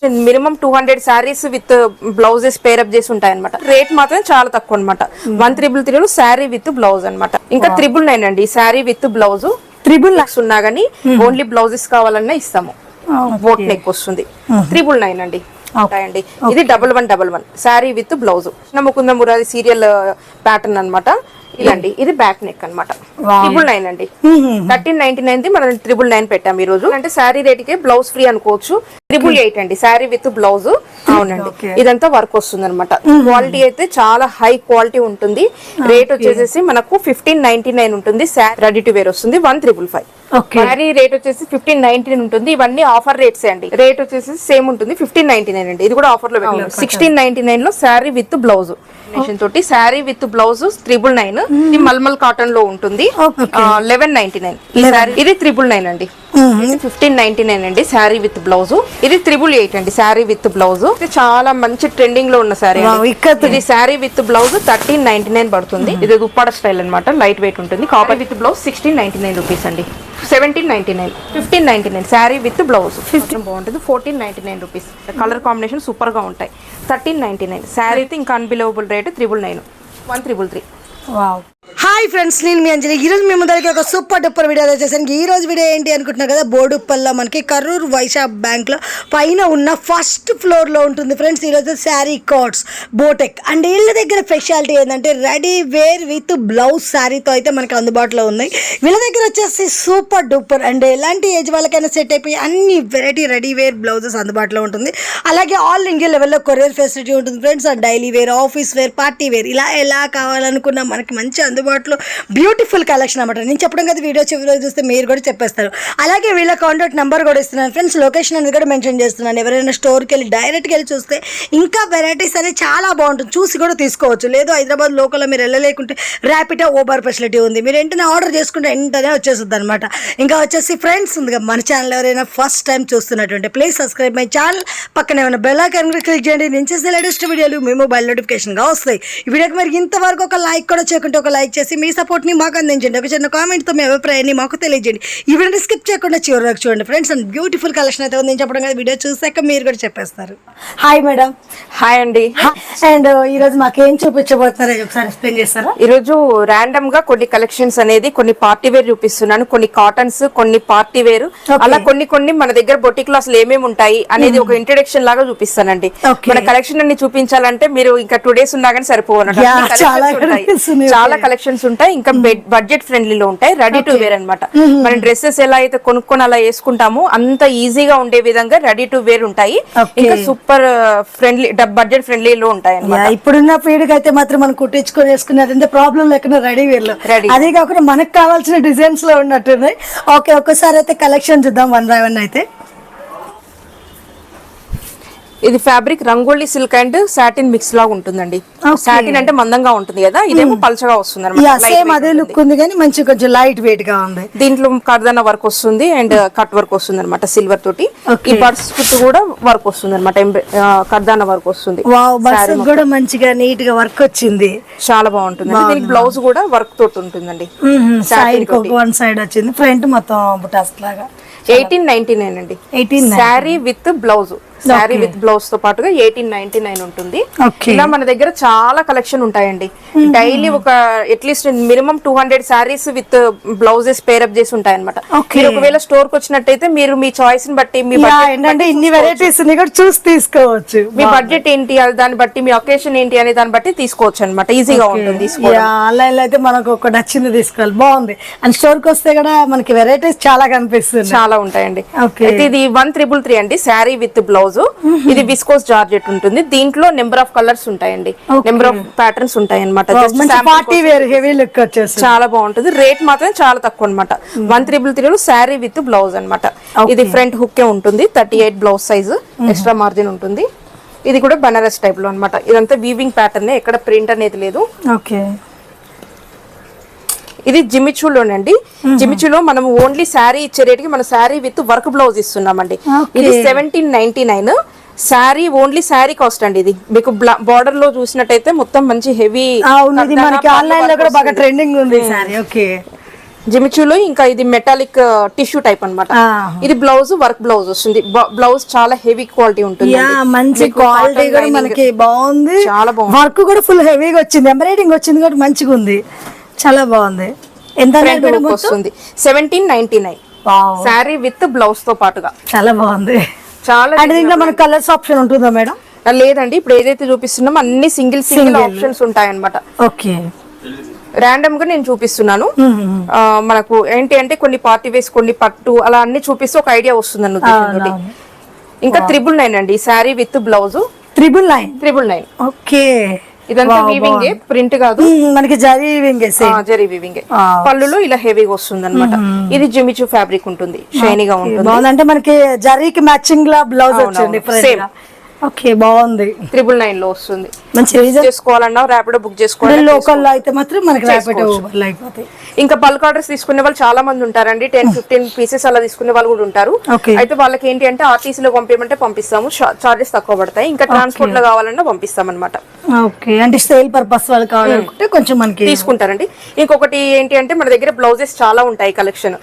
Minimum 200 saris with blouses pair up చేసి ఉంటాయి అనమాట. రేట్ మాత్రం చాలా తక్కువ అనమాట. 1333 శారీ విత్ బ్లౌజ్ అనమాట. ఇంకా 999 అండి శారీ విత్ బ్లౌజ్. 999 ఉన్నా గానీ ఓన్లీ బ్లౌజెస్ కావాలన్నా ఇస్తాము. బోట్ నెక్ వస్తుంది. 999 అండి. అండి ఇది 1111 sari with blouse. Mukunda Murari serial pattern అనమాట. ఇదండి ఇది బ్యాక్ నెక్ అనమాట. 999 అండి. 1399 మనం 999 పెట్టాం ఈ రోజు. అంటే శారీ రేట్ కి బ్లౌజ్ ఫ్రీ అనుకోవచ్చు. 888 అండి శారీ విత్ బ్లౌజ్. అవునండి ఇదంతా వర్క్ వస్తుంది అనమాట. క్వాలిటీ అయితే చాలా హై క్వాలిటీ ఉంటుంది. రేట్ వచ్చేసి మనకు 1599 ఉంటుంది. రెడీ టు వేర్ వస్తుంది 1555. శారీ రేట్ వచ్చేసి 1599 ఉంటుంది. ఇవన్నీ ఆఫర్ రేట్స్ అండి. రేట్ వచ్చేసి సేమ్ ఉంటుంది 1599 అండి. ఇది కూడా ఆఫర్ లో 1699 లో శారీ విత్ బ్లౌజ్ తోటి శారీ విత్ బ్లౌజ్ 999. ఇది మల్మల్ కాటన్ లో ఉంటుంది 1199. ఈ శారీ ఇది 999 అండి. 1599 అండి శారీ విత్ బ్లౌజ్. ఇది 888 అండి శారీ విత్ బ్లౌజ్. ఇది చాలా మంచి ట్రెండింగ్ లో ఉన్న శారీ. ఇది శారీ విత్ బ్లౌజ్ 1399 పడుతుంది. ఇది దుప్పడ స్టైల్ అనమాట. లైట్ వెయిట్ ఉంటుంది. కాపర్ విత్ బ్లౌజ్ 1699 రూపీస్ అండి. 1799 1599 శారీ విత్ బ్లౌజ్. బాగుంటుంది 1499 రూపీస్. కలర్ కాంబినేషన్ సూపర్ గా ఉంటాయి. 1399 శారీ అయితే ఇంకా అన్బిలీవబుల్ రేట్ 999 1333. హాయ్ ఫ్రెండ్స్, నేను మీ అంజలి. ఈరోజు మేము ముందరికి ఒక సూపర్ డూపర్ వీడియో వచ్చేసాను. ఈ రోజు వీడియో ఏంటి అనుకుంటున్నారు కదా, బోడుప్పల్లో మనకి కరూర్ వైశా బ్యాంక్లో పైన ఉన్న ఫస్ట్ ఫ్లోర్లో ఉంటుంది ఫ్రెండ్స్. ఈరోజు శారీ కోట్స్ బోటెక్ అండ్ వీళ్ళ దగ్గర స్పెషాలిటీ ఏంటంటే రెడీ వేర్ విత్ బ్లౌజ్ శారీతో అయితే మనకి అందుబాటులో ఉన్నాయి. వీళ్ళ దగ్గర వచ్చేసి సూపర్ డూపర్ అండ్ ఎలాంటి ఏజ్ వాళ్ళకైనా సెట్ అయిపోయి అన్ని వెరైటీ రెడీ వేర్ బ్లౌజెస్ అందుబాటులో ఉంటుంది. అలాగే ఆల్ ఇండియా లెవెల్లో కొరియర్ ఫెసిలిటీ ఉంటుంది friends. Daily wear, office wear, party wear ఇలా ఎలా కావాలనుకున్నా మనకి మంచి అందుబాటులో బ్యూటిఫుల్ కలెక్షన్ అనమాట. నేను చెప్పడం కదా, వీడియో చివరిలో చూస్తే మీరు కూడా చెప్పేస్తారు. అలాగే వీళ్ళ కాంటాక్ట్ నెంబర్ కూడా ఇస్తున్నాను ఫ్రెండ్స్. లొకేషన్ అనేది కూడా మెన్షన్ చేస్తున్నాను. ఎవరైనా స్టోర్కి వెళ్ళి డైరెక్ట్గా వెళ్ళి చూస్తే ఇంకా వెరైటీస్ అనేది చాలా బాగుంటుంది. చూసి కూడా తీసుకోవచ్చు. లేదు హైదరాబాద్ లోకల్లో మీరు వెళ్ళలేకుంటే ర్యాపిడో ఊబర్ ఫెసిలిటీ ఉంది. మీరు వెంటనే ఆర్డర్ చేసుకుంటే వెంటనే వచ్చేస్తుంది అనమాట. ఇంకా వచ్చేసి ఫ్రెండ్స్ ఉంది మన ఛానల్ ఎవరైనా ఫస్ట్ టైం చూస్తున్నటువంటి ప్లీజ్ సబ్స్క్రైబ్ మై ఛానల్. పక్కనే ఉన్న బెల్ ఐకాన్ క్లిక్ చేయండి. నేను చేసే లేటెస్ట్ వీడియోలు మీ మొబైల్ నోటిఫికేషన్గా వస్తాయి. ఈ వీడియోకి మరి ఇంతవరకు ఒక లైక్ కూడా చేయకుంటే ఒక లైక్ చేసి మీ సపోర్ట్ని మాకు అందించండి. ఒక చిన్న కామెంట్తో మీ అభిప్రాయాన్ని మాకు తెలియజేయండి. ఈ వీడియోని స్కిప్ చేయకుండా చివరి వరకు చూడండి ఫ్రెండ్స్. అండ్ బ్యూటిఫుల్ కలెక్షన్ అయితే ఉంది. నేను చెప్పడం కదా, వీడియో చూసాక మీరు కూడా చెప్పేస్తారు. Hi madam. హాయ్ అండి. అండ్ ఈరోజు మాకు ఏం చూపించబోతున్నారో ఒకసారి ఎక్స్ప్లెయిన్ చేస్తారా? ఈరోజు ర్యాండమ్ గా కొన్ని కలెక్షన్స్ అనేది కొన్ని పార్టీ వేర్ చూపిస్తున్నాను. కొన్ని కాటన్స్, కొన్ని పార్టీ వేర్, అలా కొన్ని మన దగ్గర బొటిక్ లో అసలు ఏమేమి ఉంటాయి అనేది ఒక ఇంట్రడక్షన్ లాగా చూపిస్తానండి. మన కలెక్షన్ అన్ని చూపించాలంటే మీరు ఇంకా 2 days ఉన్నా కానీ సరిపోవన్నట్టు చాలా కలెక్షన్స్ ఉంటాయి. ఇంకా బడ్జెట్ ఫ్రెండ్లీలో ఉంటాయి. రెడీ టు వేర్ అనమాట. మన డ్రెస్సెస్ ఎలా అయితే కొనుక్కొని అలా వేసుకుంటామో అంత ఈజీగా ఉండే విధంగా రెడీ టు వేర్ ఉంటాయి. ఇంకా సూపర్ ఫ్రెండ్లీ బడ్జెట్ ఫ్రెండ్లీలో ఉంటాయి. ఇప్పుడున్న పీడికి అయితే మాత్రం మనం కుట్టించుకొని వేసుకున్నదంటే ప్రాబ్లం లేకుండా రెడీ వేర్ లో, అదే కాకుండా మనకు కావాల్సిన డిజైన్స్ లో ఉన్నట్టున్నాయి. ఓకే, ఒక్కసారి అయితే కలెక్షన్ చూద్దాం 1 by 1 అయితే. ఇది fabric rangoli silk and satin mix లాగా ఉంటుందండి. సాటిన్ అంటే మందంగా ఉంటుంది కదా, ఇదేమో పల్చగా వస్తుంది అనమాట. అదే లుక్ ఉంది కానీ మంచి కొంచెం లైట్ వెయిట్ గా ఉంది. దీంట్లో కర్దానా వర్క్ వస్తుంది అండ్ కట్ వర్క్ వస్తుంది అనమాట సిల్వర్ తోటి. ఈ బర్డ్స్ చుట్టూ కూడా వర్క్ వస్తుంది అనమాట. కర్దానా వర్క్ వస్తుంది. కూడా మంచిగా నీట్ గా వర్క్ వచ్చింది. చాలా బాగుంటుంది. దీనికి బ్లౌజ్ కూడా వర్క్ తోటి ఉంటుందండి. వన్ సైడ్ వచ్చింది, ఫ్రంట్ మొత్తం బుటాస్ లాగా. 1899 అండి. Sari with blouse. Sari with blouse తో పాటుగా 1899 ఉంటుంది. ఇలా మన దగ్గర చాలా కలెక్షన్ ఉంటాయండి. డైలీ ఒక at least minimum 200 saris with blouses pair up చేసి ఉంటాయి అనమాట. మీరు ఒకవేళ స్టోర్ కి వచ్చినట్టయితే మీరు మీ చాయిస్ ని బట్టి మీ ఇన్ని వెరైటీస్ చూసి తీసుకోవచ్చు. మీ బడ్జెట్ ఏంటి దాన్ని బట్టి, మీ ఒకేషన్ ఏంటి అనే దాన్ని బట్టి తీసుకోవచ్చు అనమాట. ఈజీగా ఉంటుంది. ఆన్లైన్ లో అయితే మనకు ఒక నచ్చింది తీసుకోవాలి. బాగుంది. అండ్ స్టోర్ కి వస్తే కూడా మనకి వెరైటీస్ చాలా కనిపిస్తుంది. చాలా ఉంటాయండి. అయితే ఇది 1333 అండి శారీ విత్ బ్లౌజ్. ఇది విస్కోస్ జార్జెట్ ఉంటుంది. దీంట్లో నెంబర్ ఆఫ్ కలర్స్ ఉంటాయండి. నెంబర్ ఆఫ్ ప్యాటర్న్స్ ఉంటాయి అనమాట. చాలా బాగుంటుంది. రేట్ మాత్రం చాలా తక్కువ అనమాట. 1333 శారీ విత్ బ్లౌజ్ అనమాట. ఇది ఫ్రంట్ హుక్ ఉంటుంది. 38 బ్లౌజ్ సైజ్, ఎక్స్ట్రా మార్జిన్ ఉంటుంది. ఇది కూడా బనారస్ టైప్ లో అనమాట. ఇదంతా వీవింగ్ ప్యాటర్న్, ఎక్కడ ప్రింట్ అనేది లేదు. ఓకే, ఇది జిమిచూలోనండి. జిమిచూలో మనం ఓన్లీ శారీ ఇచ్చే రేటుకి మన శారీ విత్ వర్క్ బ్లౌజ్ ఇస్తున్నామండి. ఇది 1799 శారీ, ఓన్లీ శారీ కాస్ట్ అండి. ఇది మీకు బార్డర్ లో చూసినట్టయితే మొత్తం మంచి హెవీ ట్రెండింగ్ ఉంది. జిమిచూలో ఇంకా ఇది మెటాలిక్ టిష్యూ టైప్ అన్నమాట. ఇది బ్లౌజ్ వర్క్ బ్లౌజ్ వస్తుంది. బ్లౌజ్ చాలా హెవీ క్వాలిటీ ఉంటుంది. మంచి క్వాలిటీ కూడా మనకి బాగుంది, చాలా బాగుంది. వర్క్ కూడా ఫుల్ హెవీగా వచ్చింది, ఎంబ్రాయిడింగ్ వచ్చింది కూడా మంచిగా ఉంది, చాలా బాగుంది. ఎంత వస్తుంది? 1799 శారీ విత్ బ్లౌజ్ తో పాటుగా. చాలా బాగుంది. చాలా అంటే దీంట్లో మనకి కలర్స్ ఆప్షన్ ఉంటుందా మేడం? లేదండి, ఇప్పుడు ఏదైతే చూపిస్తున్నామో అన్ని సింగిల్ ఆప్షన్స్ ఉంటాయి అన్నమాట. ఓకే, ర్యాండమ్ గా నేను చూపిస్తున్నాను. మనకు ఏంటి అంటే కొన్ని పార్టీ వేస్, కొన్ని పట్టు, అలా అన్ని చూపిస్తే ఒక ఐడియా వస్తుంది అన్నది. ఇంకా 999 అండి శారీ విత్ బ్లౌజ్. 999. ఓకే, ఇదంతా వీవింగ్, ప్రింట్ కాదు, మనకి జరీ వీవింగ్. జరీ వీవింగ్. పళ్ళులో ఇలా హెవీగా వస్తుంది అనమాట. ఇది జిమిచూ ఫ్యాబ్రిక్ ఉంటుంది, షైనీగా ఉంటుంది. అంటే మనకి జరీకి మ్యాచింగ్ లా బ్లౌజ్ వచ్చింది. సేమ్. ఓకే, బాగుంది. 999 లో వస్తుంది. మంచి చేసుకోవాలన్నా ర్యాపిడో బుక్ చేసుకోవాలి. లోకల్ లో అయితే మాత్రం మనకి ర్యాపిడో అయిపోతాయి. ఇంకా బల్క్ ఆర్డర్స్ తీసుకునే వాళ్ళు చాలా మంది ఉంటారండి. 10-15 పీసెస్ అలా తీసుకునే వాళ్ళు కూడా ఉంటారు. అయితే వాళ్ళకి ఏంటి అంటే ఆర్టీసీ లో పంపించమంటే పంపిస్తాము, చార్జెస్ తక్కువ పడతాయి. ఇంకా ట్రాన్స్పోర్ట్ లో కావాలన్నా పంపిస్తాం అనమాట. ఓకే, అంటే సేల్ పర్పస్ వాళ్ళు కావాలనుకుంటే కొంచెం మనకి తీసుకుంటారండి. ఇంకొకటి ఏంటి అంటే మన దగ్గర బ్లౌజెస్ చాలా ఉంటాయి కలెక్షన్.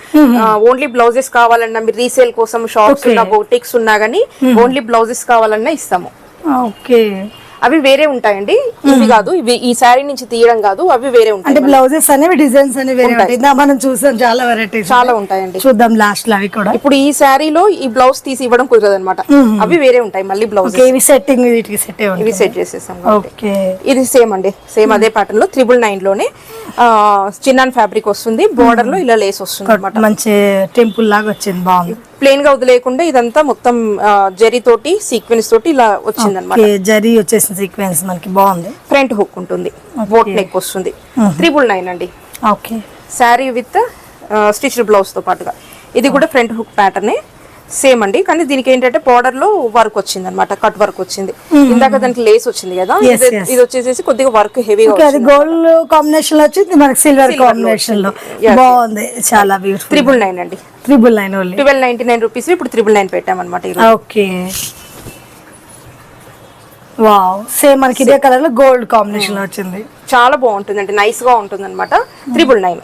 ఓన్లీ బ్లౌజెస్ కావాలన్నా, మీరు రీసేల్ కోసం షాప్స్ ఉన్నా, బోటిక్స్ ఉన్నా గానీ ఓన్లీ బ్లౌజెస్ కావాలన్నా ఇస్తాము. ఓకే, అవి వేరే ఉంటాయండి, ఇవి కాదు. ఇవి ఈ శారీ నుంచి తీయడం కాదు, అవి వేరే ఉంటాయి. అంటే బ్లౌజెస్ అనేవి డిజైన్స్ అనేవి వేరే ఉంటాయి. మనం చూసాం చాలా వెరైటీస్ చాలా ఉంటాయండి. చూద్దాం లాస్ట్ లో అవి కూడా. ఇప్పుడు ఈ శారీలో ఈ బ్లౌజ్ తీసి ఇవ్వడం కుదరదు అనమాట, అవి వేరే ఉంటాయి మళ్ళీ బ్లౌజ్. ఇవి సెట్టింగ్, వీటికి సెట్ ఇవి సెట్ చేసేసాం. ఓకే, ఇది సేమ్ అండి, సేమ్ అదే ప్యాటర్న్ లో 999 లోనే చిన్నాన్ ఫ్యాబ్రిక్ వస్తుంది. బోర్డర్ లో ఇలా లేస్ వస్తుంది అనమాట. మంచి టెంపుల్ లాగా వచ్చింది, బాగుంది. ప్లేన్ గా వదిలేకుండా ఇదంతా మొత్తం జరీ తోటి సీక్వెన్స్ తోటి ఇలా వచ్చింది అనమాట. జరీ వచ్చేసిన సీక్వెన్స్ మనకి బాగుంది. ఫ్రంట్ హుక్ ఉంటుంది, బోట్ నెక్ వస్తుంది. 999 అండి. Okay, sari with stitched blouse తో పాటుగా. ఇది కూడా ఫ్రంట్ హుక్ ప్యాటర్నే, సేమ్ అండి. కానీ దీనికి ఏంటంటే బోర్డర్ లో వర్క్ వచ్చింది అనమాట, కట్ వర్క్ వచ్చింది. ఇందాక దానికి లేస్ వచ్చింది కదా, ఇది వచ్చేసి కొద్దిగా వర్క్ హెవీగా. అది గోల్డ్ కాంబినేషన్ లో వచ్చింది, మనకి సిల్వర్ కాంబినేషన్ లో బాగుంది, చాలా బ్యూటిఫుల్. 999 అండి. 999 ఓన్లీ. 1299 రూపీస్, ఇప్పుడు 999 పెట్టామన్నమాట. ఓకే, వావ్, సేమ్ మనకి ఇదే కలర్ లో గోల్డ్ కాంబినేషన్ లో వచ్చింది. చాలా బాగుంటుందండి, నైస్ గా ఉంటుంది అనమాట. 999.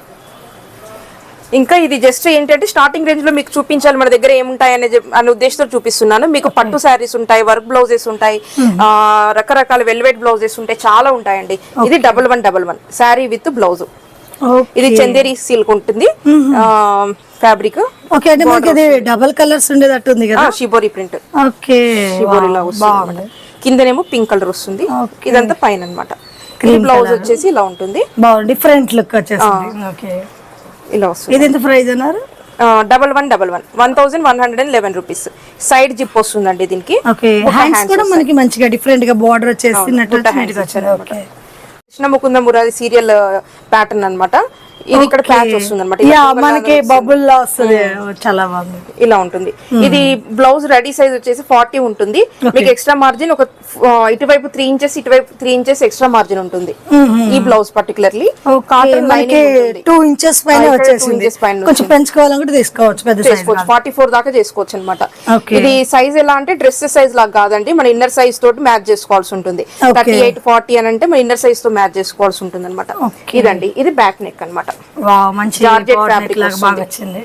ఇంకా ఇది జస్ట్ ఏంటంటే స్టార్టింగ్ రేంజ్ లో మీకు చూపించాలి మన దగ్గర ఏముంటాయి అనే ఉద్దేశంతో చూపిస్తున్నాను. మీకు పట్టు శారీస్ ఉంటాయి, వర్క్ బ్లౌజెస్ ఉంటాయి, రకరకాల వెల్వెట్ బ్లౌజెస్ ఉంటాయి, చాలా ఉంటాయండి. ఇది 1111 శారీ విత్ బ్లౌజ్. ఇది చందేరి సిల్క్ ఉంటుంది ఫ్యాబ్రిక్. ఓకే, అంటే మనకి ఇది డబుల్ కలర్స్ ఉండేటట్టు ఉంది కదా, షిబోరి ప్రింట్. ఓకే, షిబోరిలా వస్తుంది. కిందనేమో పింక్ కలర్ వస్తుంది, ఇదంతా పైన అన్నమాట. ఈ బ్లౌజ్ వచ్చేసి ఇలా ఉంటుంది, బాగుంది, డిఫరెంట్ లుక్ వచ్చేసింది. ఓకే, ఇలా వస్తుంది. ఇది ఎంత ప్రైస్ అన్నారు? 1111, 1111 రూపీస్. సైడ్ జిప్ వస్తుందండి దీనికి. ఓకే, హ్యాండ్స్ కూడా మనకి మంచిగా డిఫరెంట్ గా బోర్డర్ వచ్చేసినట్టు కృష్ణ ముకుంద మురారి సీరియల్ ప్యాటర్న్ అన్నమాట. ఇది ఇక్కడ ప్యాచ్ వస్తుంది అనమాట, మనకి బబుల్ లా వస్తుంది, చాలా బాగుంది. ఇలా ఉంటుంది. ఇది బ్లౌజ్ రెడీ సైజ్ వచ్చేసి 40 ఉంటుంది. మీకు ఎక్స్ట్రా మార్జిన్ ఒక ఇటువైపు 3 ఇంచెస్, ఇటువైపు 3 ఇంచెస్ ఎక్స్ట్రా మార్జిన్ ఉంటుంది. ఈ blouse particularly cotton lining 2 inches పైన వచ్చేసింది. కొంచెం పెంచుకోవాలనుకుంటే తీసుకోవచ్చు, పెద్ద సైజ్ 44 దాకా చేసుకోవచ్చు అనమాట. ఇది సైజ్ ఎలా అంటే డ్రెస్ సైజ్ లాగా కాదండి, మన ఇన్నర్ సైజ్ తోటి మ్యాచ్ చేసుకోవాల్సి ఉంటుంది. 38, 40 అని అంటే మన ఇన్నర్ సైజ్ తో మ్యాచ్ చేసుకోవాల్సి ఉంటుంది అనమాట. ఇదండి, ఇది బ్యాక్ నెక్ అనమాట. జార్జెట్ ఫ్యాబ్రిక్ బాగా వచ్చింది,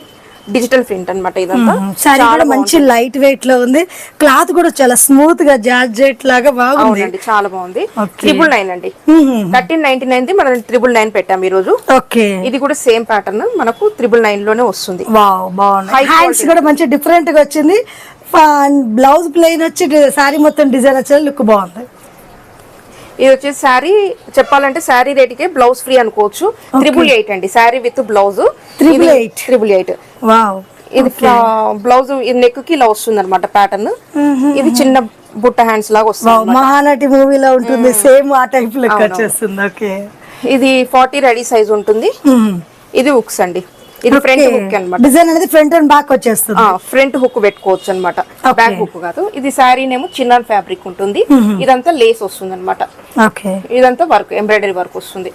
డిజిటల్ ప్రింట్ అన్నమాట. ఇదంతా సారీ కూడా మంచి లైట్ వెయిట్ లో ఉంది, క్లాత్ కూడా చాలా స్మూత్ గా జార్జెట్ లాగా బాగుంది, చాలా బాగుంది. 999 అండి. 1399 మనం 999 పెట్టాం ఈ రోజు. ఓకే, ఇది కూడా సేమ్ ప్యాటర్న్ మనకు 999 లోనే వస్తుంది. వావ్, బాగుంది. హ్యాండ్స్ కూడా మంచి డిఫరెంట్ గా వచ్చింది. బ్లౌజ్ ప్లెయిన్ వచ్చి సారీ మొత్తం డిజైన్ వచ్చే లుక్ బాగుంది. ఇది వచ్చేసి శారీ చెప్పాలంటే శారీ రేట్కే బ్లౌజ్ ఫ్రీ అనుకోవచ్చు. 888 అండి శారీ విత్ బ్లౌజ్. 888. వావ్, ఇది బ్లౌజ్ నెక్ కి ఇలా వస్తుంది అనమాట ప్యాటర్న్. ఇది చిన్న బుట్ట హ్యాండ్స్ లాగా వస్తుంది, మహానటి మూవీలో ఉంటుంది, సేమ్ ఆ టైప్ లెక్క వచ్చేస్తుంది. ఓకే, ఇది 40 రెడీ సైజ్ ఉంటుంది. ఇది హుక్స్ అండి, ఇది ఫ్రంట్ హుక్ అన్నమాట. డిజైన్ అనేది ఫ్రంట్ అండ్ బ్యాక్ వచ్చేస్తుంది. ఫ్రంట్ హుక్ పెట్టుకోవచ్చు అన్నమాట, బ్యాక్ హుక్ కాదు. ఇది శారీ నేమో చిన్న ఫ్యాబ్రిక్ ఉంటుంది, ఇదంతా లేస్ వస్తుంది అనమాట. ఇదంతా వర్క్, ఎంబ్రాయిడరీ వర్క్ వస్తుంది.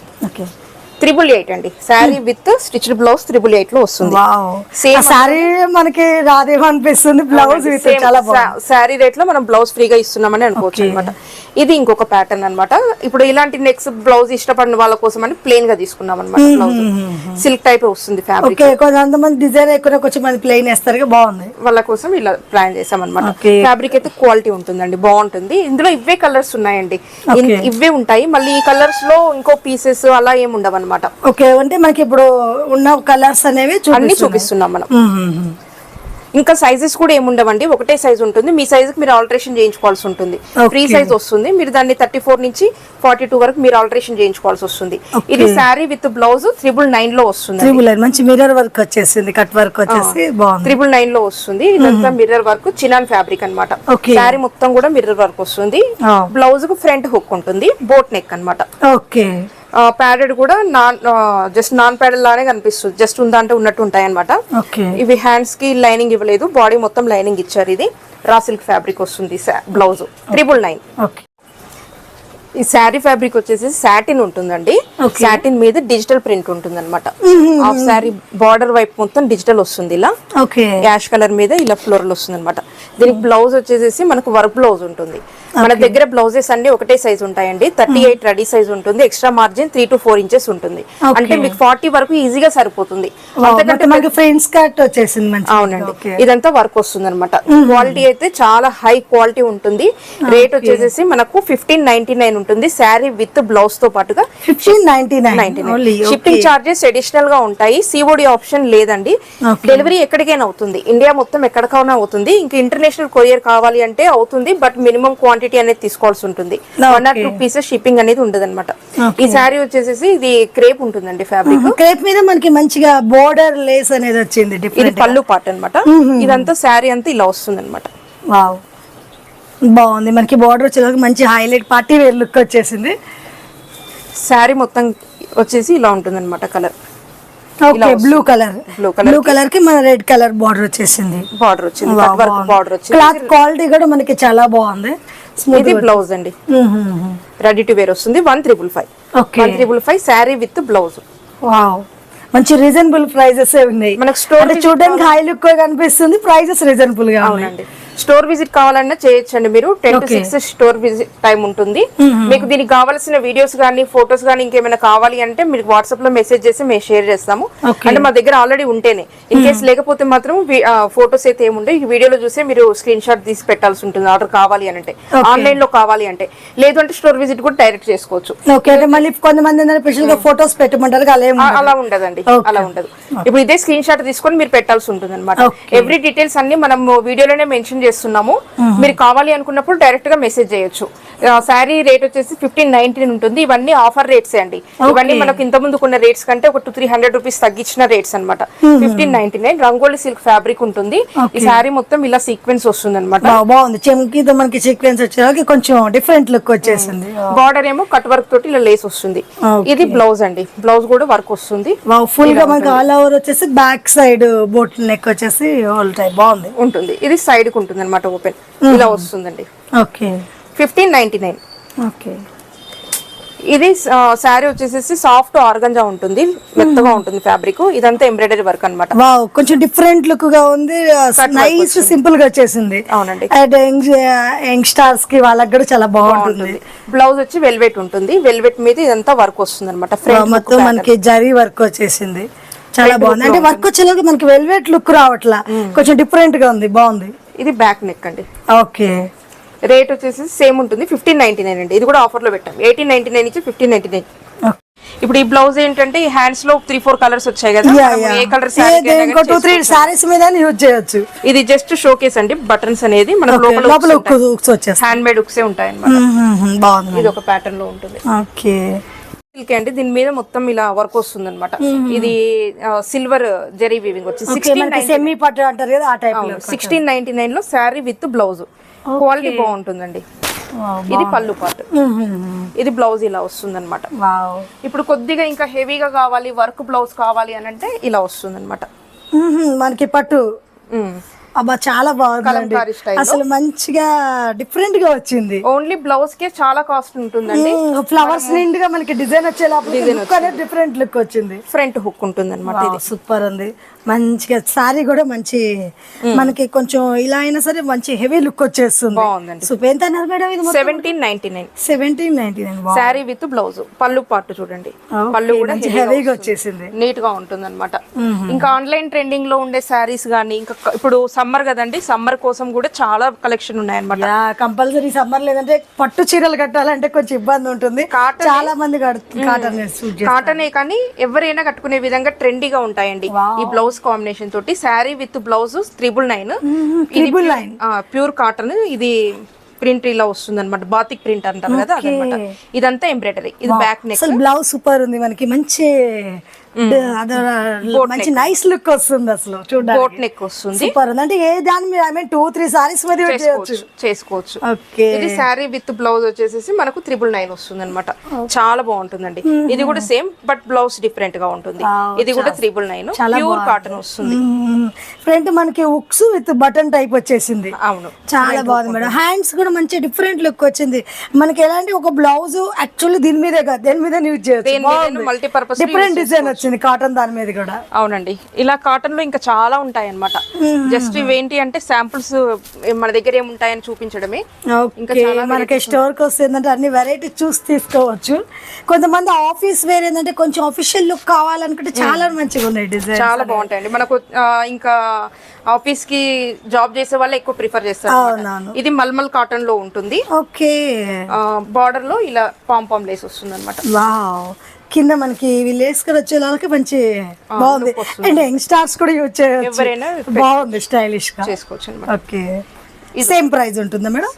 888 అండి. శారీ విత్ స్టిచ్డ్ బ్లౌజ్ 888 లో వస్తుంది. సేమ్ సారీ మనకి రాదేమో అనిపిస్తుంది. బ్లౌజ్ చాలా బాగుంది. శారీ రేట్ లో మనం బ్లౌజ్ ఫ్రీగా ఇస్తున్నామని అనుకోవచ్చు అనమాట. ఇది ఇంకొక ప్యాటర్న్ అన్నమాట. ఇప్పుడు ఇలాంటి నెక్స్ట్ బ్లౌజ్ ఇష్టపడిన వాళ్ళ కోసం అని ప్లెయిన్ గా తీసుకున్నాం అనమాట. బ్లౌజ్ సిల్క్ టైప్ వస్తుంది ఫ్యాబ్రిక్. కొంతమంది డిజైన్ ఎక్కువ కొంచెం మంది ప్లెయిన్ వేస్తారు, బాగుంది. వాళ్ళ కోసం ఇలా ప్లాన్ చేసాం అనమాట. ఫ్యాబ్రిక్ అయితే క్వాలిటీ ఉంటుందండి, బాగుంటుంది. ఇందులో ఇవే కలర్స్ ఉన్నాయండి, ఇవే ఉంటాయి. మళ్ళీ ఈ కలర్స్ లో ఇంకో పీసెస్ అలా ఏమి ఉండవు అనమాట. ఓకే, అంటే మనకి ఇప్పుడు ఉన్న కలర్స్ అనేవి అన్ని చూపిస్తున్నాం మనం. ఇంకా సైజెస్ కూడా ఏముండవండి, ఒకటే సైజ్ ఉంటుంది. మీ సైజుకి మీరు ఆల్టరేషన్ చేయించుకోవాల్సి ఉంటుంది. ఫ్రీ సైజ్ వస్తుంది. మీరు దాన్ని 34 నుంచి 42 వరకు మీరు ఆల్టరేషన్ చేయించుకోవాల్సి వస్తుంది. ఇది శారీ విత్ బ్లౌజ్ 999 లో వస్తుంది. 999 మంచి మిర్రర్ వర్క్ వచ్చేసింది, కట్ వర్క్ వచ్చేసి బాగుంది. 999 లో వస్తుంది. ఇదంతా మిర్రర్ వర్క్ చినాన్ ఫ్యాబ్రిక్ అన్నమాట. శారీ మొత్తం కూడా మిర్రర్ వర్క్ వస్తుంది. బ్లౌజ్ కు ఫ్రంట్ హుక్ ఉంటుంది, బోట్ నెక్ అన్నమాట. ఓకే, ప్యాడెడ్ కూడా జస్ట్ నాన్ ప్యాడెడ్ లానే కనిపిస్తుంది. జస్ట్ ఉందంటే ఉన్నట్టు ఉంటాయి అనమాట. ఇవి హ్యాండ్స్ కి లైనింగ్ ఇవ్వలేదు, బాడీ మొత్తం లైనింగ్ ఇచ్చారు. ఇది రా సిల్క్ ఫ్యాబ్రిక్ వస్తుంది. బ్లౌజ్ 999. ఈ శారీ ఫ్యాబ్రిక్ వచ్చేసి సాటిన్ ఉంటుందండి. సాటిన్ మీద డిజిటల్ ప్రింట్ ఉంటుంది అనమాట. హాఫ్ శారీ బార్డర్ వైపు మొత్తం డిజిటల్ వస్తుంది. ఇలా యాష్ కలర్ మీద ఇలా ఫ్లోరల్ వస్తుంది అనమాట. దీనికి బ్లౌజ్ వచ్చేసి మనకు వర్క్ బ్లౌజ్ ఉంటుంది. మన దగ్గర బ్లౌజెస్ అన్ని ఒకటే సైజ్ ఉంటాయండి. 38 రెడీ సైజ్ ఉంటుంది. ఎక్స్ట్రా మార్జిన్ 3 to 4 ఇంచెస్ ఉంటుంది. అంటే మీకు 40 వరకు ఈజీగా సరిపోతుంది. అవునండి, ఇదంతా వర్క్ వస్తుంది అనమాట. క్వాలిటీ అయితే చాలా హై క్వాలిటీ ఉంటుంది. రేట్ వచ్చేసి మనకు 1599 ఉంటుంది. శారీ విత్ బ్లౌజ్ తో పాటుగా 1599. షిప్పింగ్ చార్జెస్ అడిషనల్ గా ఉంటాయి. సిఓడి ఆప్షన్ లేదండి. డెలివరీ ఎక్కడికైనా అవుతుంది, ఇండియా మొత్తం ఎక్కడికైనా అవుతుంది. ఇంకా ఇంటర్నేషనల్ కొరియర్ కావాలి అంటే అవుతుంది, బట్ మినిమం క్వాంటిటీ అనేది తీసుకోవాల్సి ఉంటుంది. 1 or 2 పీసెస్ షిప్పింగ్ అనేది ఉండదు అనమాట. ఈ శారీ వచ్చేసి ఇది క్రేప్ ఉంటుందండి. ఫ్యాబ్రిక్ క్రేప్ మీద మనకి మంచిగా బోర్డర్ లేస్ అనేది వచ్చింది. ఇది పళ్ళు పార్ట్ అనమాట. ఇదంతా శారీ అంతా ఇలా వస్తుంది అనమాట. బాగుంది. మనకి బార్డర్ వచ్చేసరికి మంచి హైలైట్ పార్టీ వేర్ లుక్ వచ్చేసింది. శారీ మొత్తం వచ్చేసి ఇలా ఉంటుంది అనమాట. కలర్ బ్లూ కలర్ కి మన రెడ్ కలర్ బార్డర్ వచ్చేసింది. బార్డర్ వచ్చింది, బార్డర్ వచ్చింది. క్లాత్ క్వాలిటీ కూడా మనకి చాలా బాగుంది. ఇది బ్లౌజ్ అండి, రెడీ టు వేర్ వస్తుంది. 1555 శారీ విత్ బ్లౌజ్. మంచి రీజనబుల్ ప్రైజెస్ ఉన్నాయి. మనకు స్టోర్ చూడడానికి హై లుక్ కనిపిస్తుంది, ప్రైజెస్ రీజనబుల్ గా అవునండి. స్టోర్ విజిట్ కావాలన్నా చేయొచ్చండి. మీరు 10 to 6 స్టోర్ విజిట్ టైం ఉంటుంది. మీకు దీనికి కావాల్సిన వీడియోస్ గానీ ఫోటోస్ గానీ ఇంకేమైనా కావాలి అంటే మీరు వాట్సాప్ లో మెసేజ్ చేసి మేము షేర్ చేస్తాము. అంటే మా దగ్గర ఆల్రెడీ ఉంటేనే, ఇన్ కేసు లేకపోతే మాత్రం ఫోటోస్ అయితే ఏముండే ఈ వీడియోలో చూసే మీరు స్క్రీన్ షాట్ తీసి పెట్టాల్సి ఉంటుంది. ఆర్డర్ కావాలి అంటే, ఆన్లైన్ లో కావాలి అంటే, లేదు అంటే స్టోర్ విజిట్ కూడా డైరెక్ట్ చేసుకోవచ్చు. మళ్ళీ కొంతమంది స్పెషల్ గా ఫోటోస్ పెట్టమంటారు, అలా ఉండదండి, అలా ఉండదు. ఇప్పుడు ఇదే స్క్రీన్ షాట్ తీసుకొని మీరు పెట్టాల్సి ఉంటుంది అనమాట. ఎవ్రీ డీటెయిల్స్ అన్ని మనం వీడియోలోనే మెన్షన్ చేస్తున్నాము. మీరు కావాలి అనుకున్నప్పుడు డైరెక్ట్ గా మెసేజ్ చేయొచ్చు. శారీ రేట్ వచ్చేసి 1599 ఉంటుంది. ఇవన్నీ ఆఫర్ రేట్స్ అండి. ఇవన్నీ మనకు ఇంత ముందుకున్న రేట్స్ కంటే ఒక 200-300 రూపీస్ తగ్గించిన రేట్స్ అనమాట. 1599 రంగోలి సిల్క్ ఫ్యాబ్రిక్ ఉంటుంది. ఈ శారీ మొత్తం ఇలా సీక్వెన్స్ వస్తుంది అనమాట. బాగుంది. చెంకితో మనకి సీక్వెన్స్ వచ్చేసరికి కొంచెం డిఫరెంట్ లుక్ వచ్చేసింది. బార్డర్ ఏమో కట్ వర్క్ తోటి ఇలా లేస్ వస్తుంది. ఇది బ్లౌజ్ అండి. బ్లౌజ్ కూడా వర్క్ వస్తుంది. ఫుల్ గా మనకి ఆల్ ఓవర్ వచ్చేసి బ్యాక్ సైడ్ బోట్ నెక్ వచ్చేసి ఆల్ టైప్ బాగుంది ఉంటుంది. ఇది సైడ్ కు ఉంటుంది అనమాట, ఓపెన్ ఇలా వస్తుందండి. 1599. ఇది శారీ వచ్చేసి సాఫ్ట్ ఆర్గంజా ఉంటుంది, మెత్తగా ఉంటుంది ఫ్యాబ్రిక్. ఇదంతా ఎంబ్రాయిడరీ వర్క్ అనమాట. కొంచెం డిఫరెంట్ లుక్ గా ఉంది, నైస్ సింపుల్ గా వచ్చేసింది. అవునండి, యంగ్స్టర్స్ కి వాళ్ళకి కూడా చాలా బాగుంటుంది. బ్లౌజ్ వచ్చి వెల్వెట్ ఉంటుంది. వెల్వెట్ మీద ఇదంతా వర్క్ వస్తుంది అనమాట. మొత్తం మనకి జరీ వర్క్ వచ్చేసింది, చాలా బాగుంది. అంటే వర్క్ వచ్చేలోకి మనకి వెల్వెట్ లుక్ రావట్లా, కొంచెం డిఫరెంట్ గా ఉంది, బాగుంది. ఇది బ్యాక్ నెక్ అండి. రేట్ వచ్చేసి సేమ్ ఉంటుంది, 1599 అండి. ఇది కూడా ఆఫర్ లో పెట్టాం. 1899 నుంచి 1599. ఇప్పుడు ఈ బ్లౌజ్ ఏంటంటే ఈ హ్యాండ్స్ లో 3-4 కలర్స్ వచ్చాయి కదా, ఏ కలర్ సారీస్ మీద యూజ్ చేయొచ్చు. ఇది జస్ట్ షోకేస్ అండి. బటన్స్ అనేది మన లోపల హ్యాండ్ మేడ్ ఉక్సే ఉంటాయి అన్నమాట. ఇది ఒక ప్యాటర్న్ లో ఉంటుంది. సిల్క్ అండి. దీని మీద మొత్తం ఇలా వర్క్ వస్తుంది అనమాట. ఇది సిల్వర్ జరీ వీవింగ్ వచ్చి 1699 లో శారీ విత్ బ్లౌజ్. క్వాలిటీ బాగుంటుందండి. ఇది పళ్ళు పార్ట్, ఇది బ్లౌజ్ ఇలా వస్తుంది అనమాట. ఇప్పుడు కొద్దిగా ఇంకా హెవీగా కావాలి, వర్క్ బ్లౌజ్ కావాలి అని అంటే ఇలా వస్తుంది అనమాట. మనకి పట్టు అబ్బా చాలా బాగుంది కలంకారీ స్టైల్ అసలు మంచిగా డిఫరెంట్ గా వచ్చింది. ఓన్లీ బ్లౌజ్ కే చాలా కాస్ట్ ఉంటుందండి. ఫ్లవర్స్ నిండుగా మనకి డిజైన్ వచ్చేలా డిఫరెంట్ లుక్ వచ్చింది. ఫ్రంట్ హుక్ ఉంటుంది అనమాట. ఇది సూపర్ ఉంది. మంచిగా సారీ కూడా మంచి మనకి కొంచెం ఇలా అయినా సరే మంచి హెవీ లుక్ వచ్చేస్తుంది. బాగుందండి. సూపర్. ఎంత అన్నారు మేడం ఇది? 1799. 1799. Sari with blouse. పళ్ళు పాటు చూడండి, పళ్ళు కూడా హెవీగా వచ్చేసింది, నీట్ గా ఉంటుంది అనమాట. ఇంకా ఆన్లైన్ ట్రెండింగ్ లో ఉండే శారీస్ గానీ, ఇంకా ఇప్పుడు సమ్మర్ కదండి, సమ్మర్ కోసం కూడా చాలా కలెక్షన్ ఉన్నాయన్నమాట. కంపల్సరీ సమ్మర్ లేదంటే పట్టు చీరలు కట్టాలంటే కొంచెం ఇబ్బంది ఉంటుంది. చాలా మంది కాటనే కానీ ఎవరైనా కట్టుకునే విధంగా ట్రెండీగా ఉంటాయండి. ఈ బ్లౌజ్ కాంబినేషన్ తోటి sari with blouse 999. Pure cotton. ఇది ప్రింట్ ఇలా వస్తుంది అనమాట, బాతిక్ ప్రింట్ అంటారు కదా అదనమాట. ఇదంతా ఎంబ్రాయిడరీ. ఇది బ్యాక్ నెక్. బ్లౌజ్ సూపర్ ఉంది మనకి, మంచి మంచి నైస్ లుక్ వస్తుంది అసలు చూడండి. బోట్ నెక్ వస్తుంది. సూపర్ ఉంది. అంటే ఏ దాని మీద ఐ మీన్ 2-3 సారీస్ మీద చేసుకోవచ్చు. ఓకే. ఇది శారీ విత్ బ్లౌజ్ వచ్చేసి మనకు 999 వస్తుంది అనమాట. చాలా బాగుంటుందండి. ఇది కూడా సేమ్ బట్ బ్లౌజ్ డిఫరెంట్ గా ఉంటుంది. ఇది కూడా 999. ప్యూర్ కాటన్ వస్తుంది. ఫ్రంట్ మనకి హుక్స్ విత్ బటన్ టైప్ వచ్చేసింది. అవును, చాలా బాగుంది మేడం. హ్యాండ్స్ కూడా మంచి డిఫరెంట్ లుక్ వచ్చింది మనకి. ఎలాంటి ఒక బ్లౌజ్ యాక్చువల్లీ దీని మీదే కాదు, దేని మీద యూజ్ చేయొచ్చు. మల్టీపర్పస్ డిఫరెంట్ డిజైన్ వచ్చింది కాటన్ దాని మీద కూడా. అవునండి, ఇలా కాటన్ లో ఇంకా చాలా ఉంటాయి అన్నమాట. జస్ట్ ఇవేంటి అంటే శాంపుల్స్ మన దగ్గర ఏముంటాయని చూపించడమే. ఇంకా మనకి స్టోర్ కి వస్తే ఏంటంటే అన్ని వెరైటీ చూసి తీసుకోవచ్చు. కొంతమంది ఆఫీస్ వేర్ ఏంటంటే కొంచెం ఆఫీషియల్ లుక్ కావాలనుకుంటే చాలా మంచిగా ఉన్నాయి డిజైన్, చాలా బాగుంటాయండి. మనకు ఇంకా ఆఫీస్ కి జాబ్ చేసే వాళ్ళు ఎక్కువ ప్రిఫర్ చేస్తారు. ఇది మల్మల్ కాటన్ లో ఉంటుంది. ఓకే. బార్డర్ లో ఇలా పాంపాం లేస్ వస్తుంది అనమాట. వావ్. కింద మనకి లేస్ కూడా వచ్చే వాళ్ళకి మంచి బాగుంది. అండ్ యంగ్స్టర్స్ కూడా యూజ్ చేయొచ్చు, బాగుంది, స్టైలిష్ గా చేసుకోవచ్చు అనమాట. ఓకే. సేమ్ ప్రైస్ ఉంటుందా మేడం?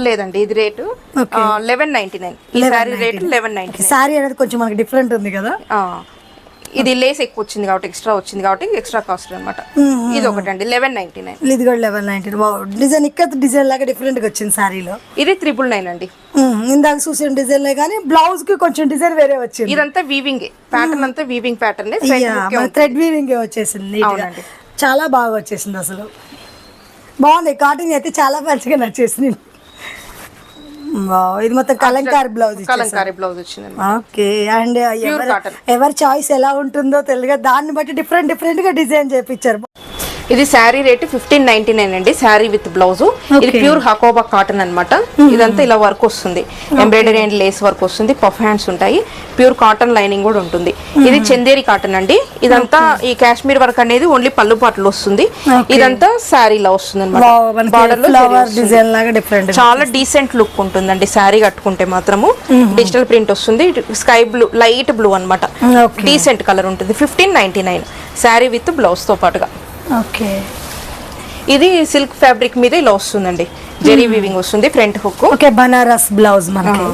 లేదండి, ఇది రేటు 1199. ఈ సారీ రేటు 1199. సారీ అనేది కొంచెం మనకి డిఫరెంట్ ఉంది కదా. ఇది లేస్ ఎక్కువ వచ్చింది కాబట్టి ఎక్స్ట్రా వచ్చింది కాబట్టి ఎక్స్ట్రా కాస్ట్ అనమాట. ఇది ఒకటండి 1199. ఇది కూడా 1199. డిజైన్ ఇక్కడ డిజైన్ లాగా డిఫరెంట్ గా వచ్చింది సారీలో. ఇది 999 అండి. ఇందాక చూసిన డిజైన్ లే కానీ బ్లౌజ్ కి కొంచెం డిజైన్ వేరే వచ్చింది. ఇదంతా వీవింగ్ ప్యాటర్న్, అంతా వీవింగ్ ప్యాటర్న్, థ్రెడ్ వీవింగ్ వచ్చేసింది. చాలా బాగా వచ్చేసింది అసలు. బాగుంది. కాటన్ అయితే చాలా మంచిగా నచ్చేసింది. ఇది మొత్తం కలంకారీ బ్లౌజ్ వచ్చింది. ఓకే. అండ్ ఎవరి చాయిస్ ఎలా ఉంటుందో తెలియదు, దాన్ని బట్టి డిఫరెంట్ డిఫరెంట్ గా డిజైన్ చేపించారు. ఇది శారీ రేట్ 1599 అండి. Sari with blouse. ఇది ప్యూర్ హకోబా కాటన్ అన్నమాట. ఇదంతా ఇలా వర్క్ వస్తుంది, ఎంబ్రాయిడరీ అండ్ లేస్ వర్క్ వస్తుంది, పఫ్ హ్యాండ్స్ ఉంటాయి, ప్యూర్ కాటన్ లైనింగ్ కూడా ఉంటుంది. ఇది చందేరి కాటన్ అండి. ఇదంతా ఈ కాశ్మీర్ వర్క్ అనేది ఓన్లీ పళ్ళు పాటలు వస్తుంది. ఇదంతా శారీలో వస్తుంది అనమాట. బార్డర్ లో చాలా డీసెంట్ లుక్ ఉంటుందండి. శారీ కట్టుకుంటే మాత్రము డిజిటల్ ప్రింట్ వస్తుంది. స్కై బ్లూ, లైట్ బ్లూ అన్నమాట. డీసెంట్ కలర్ ఉంటుంది. 1599 శారీ విత్ బ్లౌజ్ తో పాటుగా. ఓకే. ఇది సిల్క్ ఫ్యాబ్రిక్ మీద ఇలా వస్తుందండి, జెరీ వీవింగ్ వస్తుంది, front hook. Okay. Banaras blouse మనకి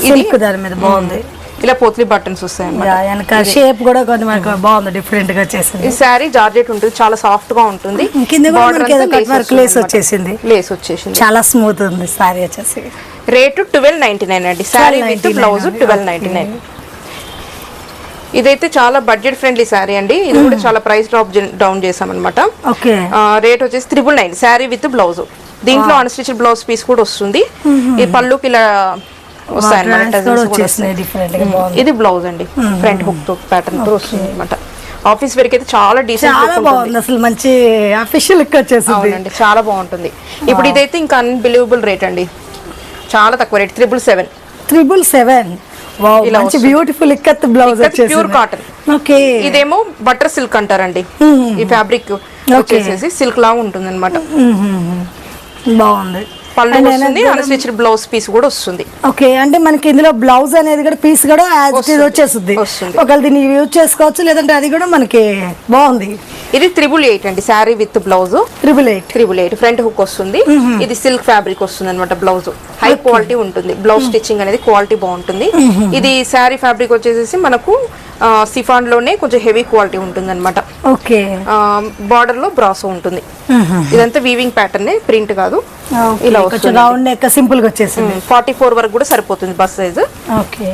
ఇది దాని మీద బాగుంది. ఇలా పోత్లీ బటన్స్ వస్తాయి. షేప్ కూడా కొంచెం మనకి బాగుంది, డిఫరెంట్ గా వచ్చేసింది. ఈ శారీ జార్జెట్ ఉంటుంది, చాలా సాఫ్ట్ గా ఉంటుంది. లేస్ వచ్చేసింది, లేస్ వచ్చేసింది, చాలా స్మూత్ ఉంది శారీ వచ్చేసి. రేటు 1299 అండి. Sari with blouse 1299. ఇదైతే చాలా బడ్జెట్ ఫ్రెండ్లీ శారీ అండి. ఇది కూడా చాలా ప్రైస్ డౌన్ చేసాం అనమాట. రేట్ వచ్చేసి 999 శారీ విత్ బ్లౌజ్. దీంట్లో అన్స్టిచ్డ్ బ్లౌజ్ పీస్ కూడా వస్తుంది. ఈ పళ్ళుకి ఇలా వస్తాయి అన్నమాట. ఇది బ్లౌజ్ అండి, ఫ్రంట్ హుక్ తో ప్యాటర్న్ తో వస్తుంది అనమాట. ఆఫీస్ వేర్ అయితే చాలా డీసెంట్ బాగుంది అసలు, మంచి అఫీషియల్ లుక్ వచ్చేసింది. అవునండి, చాలా బాగుంటుంది. ఇప్పుడు ఇదైతే ఇంకా అన్బిలీవబుల్ రేట్ అండి, చాలా తక్కువ రేట్. 777. మంచి బ్యూటిఫుల్ ఇక్కత్ బ్లౌజ్ వచ్చేసి ప్యూర్ కాటన్. ఓకే. ఇదేమో బటర్ సిల్క్ అంటారండి. ఈ ఫ్యాబ్రిక్ వచ్చేసి సిల్క్ లాగా ఉంటుంది అనమాట. బాగుంది. పళ్ళు వస్తుంది, అన్స్టిచ్డ్ బ్లౌజ్ పీస్ కూడా వస్తుంది. ఓకే. అంటే మనకి ఇందులో బ్లౌజ్ అనేది కూడా పీస్ కూడా వచ్చేస్తుంది. ఒకవేళ దీన్ని యూజ్ చేసుకోవచ్చు, లేదంటే అది కూడా మనకి బాగుంది. ఇది 888 అండి. Sari with blouse 888. Front hook వస్తుంది. ఇది సిల్క్ ఫ్యాబ్రిక్ వస్తుంది అనమాట. బ్లౌజ్ హై క్వాలిటీ ఉంటుంది. బ్లౌజ్ స్టిచ్చింగ్ అనేది క్వాలిటీ బాగుంటుంది. ఇది శారీ ఫ్యాబ్రిక్ వచ్చేసి మనకు సిఫాన్ లోనే కొంచెం హెవీ క్వాలిటీ ఉంటుంది అనమాట. ఓకే. బార్డర్ లో బ్రాసో ఉంటుంది. ఇదంతా వీవింగ్ ప్యాటర్న్, ప్రింట్ కాదు. ఇలా కొంచెం రౌండ్ నెక్ సింపుల్ గా వచ్చేసింది. 44 వరకు కూడా సరిపోతుంది బస్ సైజ్. ఓకే.